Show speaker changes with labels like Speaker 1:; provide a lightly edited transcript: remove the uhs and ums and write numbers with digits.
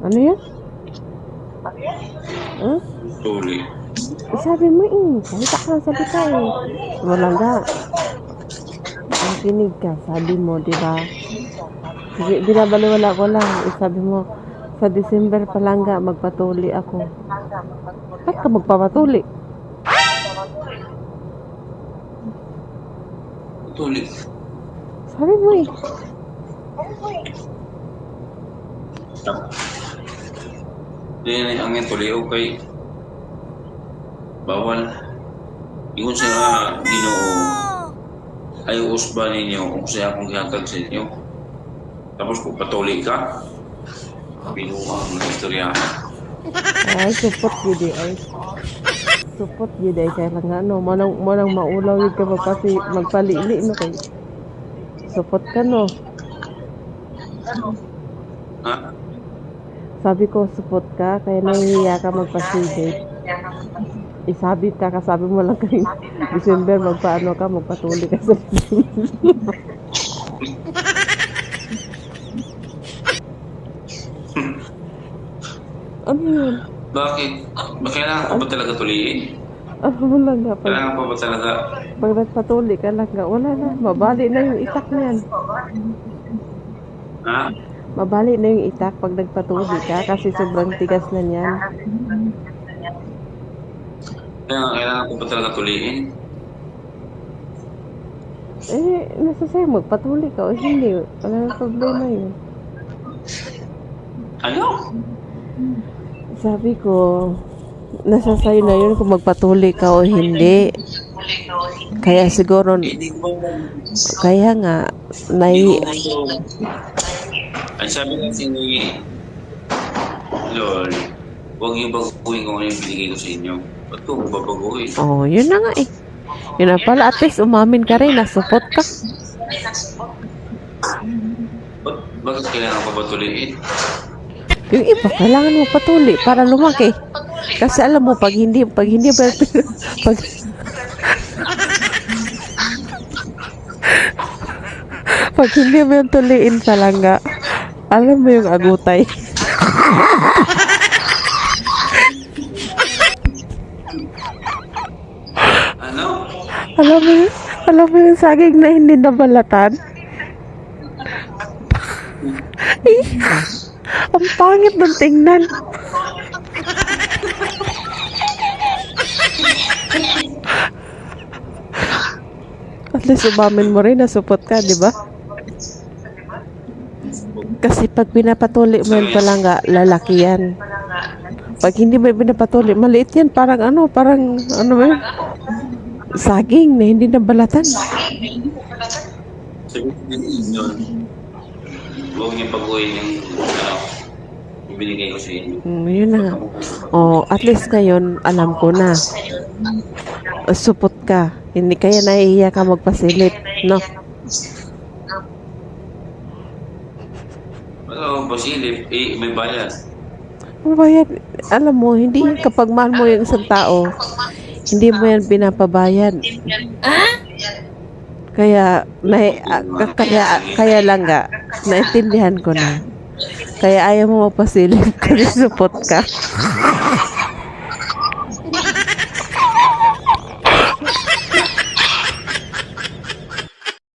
Speaker 1: Ano yan? Huh?
Speaker 2: Tuli.
Speaker 1: Sabi mo salita ka, salita eh. Wala nga. Makinig ka, sabi mo, di ba? Binabaliwala ko lang. Sabi mo, sa December pa lang nga, magpatuli ako. Ba't ka magpapatuli?
Speaker 2: Tuli.
Speaker 1: Sabi mo eh.
Speaker 2: Yan ang tuli o kay bawal. Ingon siya Ginoo ay usba ninyo kung siya akong gihatag sa inyo. Tapos kung patuli ka, binuang ng istorya.
Speaker 1: Ay, support yun eh. Ay, support yun eh. Kaya lang ano, manang maulaw yun ka magpalili no kay. Support ka no.
Speaker 2: Ha?
Speaker 1: Sabi ko, support ka, kaya nahihiya ka magpasigate. Isabit ka, kasabi mo lang kay December, magpaano ka, magpatuli ka sa Ano yun?
Speaker 2: Bakit? Kailangan ko ba talaga tuliin?
Speaker 1: Wala nga.
Speaker 2: Kailangan ko ba talaga?
Speaker 1: Pag nagpatuli ka lang nga, wala na. Mabali na yung itak niyan.
Speaker 2: Ha?
Speaker 1: Mabali na yung itak pag nagpatuli ka kasi sobrang tigas na niyan.
Speaker 2: Kailangan ko ba talaga tuliin?
Speaker 1: Nasa sa'yo, magpatuli ka o hindi. Wala na problema yun.
Speaker 2: Ano?
Speaker 1: Sabi ko, nasa sa'yo na yun kung magpatuli ka o hindi. Kaya siguro, kaya nga,
Speaker 2: Ang sabi kasi ni Lord, huwag niyo baguhin kung ano yung binigay ko sa inyo. Ba't ko babaguhin?
Speaker 1: yun na nga eh. Yun na pala, at least umamin ka rin, nasupot ka.
Speaker 2: Bakit kailangan ko ba tuliin?
Speaker 1: Yung iba, kailangan mo patuli para lumaki. Kasi alam mo, pag hindi pag hindi mo yung tuliin sa langga, alam mo yung agutay.
Speaker 2: Ano?
Speaker 1: Alam mo yung saging na hindi nabalatan? Ang pangit ng tingnan. At least umamin mo rin, nasupot ka, di ba? Kasi pag pinapatuli mo yung palangga, lalaki yan. Pag hindi mo pinapatuli, maliit yan. Parang ano ba yun? Saging na hindi nabalatan.
Speaker 2: Sabi ko yun, huwag niyo baguhin yung binigay ko sa inyo.
Speaker 1: Yun na nga. At least ngayon, alam ko na. Supot ka. Hindi kaya nahihiya ka magpasilip, no?
Speaker 2: Ano, pasilip, may bayad.
Speaker 1: Bayad, alam mo, hindi kapag mahal mo yung isang tao, hindi mo yan pinapabayad. Kaya lang nga, naintindihan ko na. Kaya ayaw mo mapasilip kasi supot ka.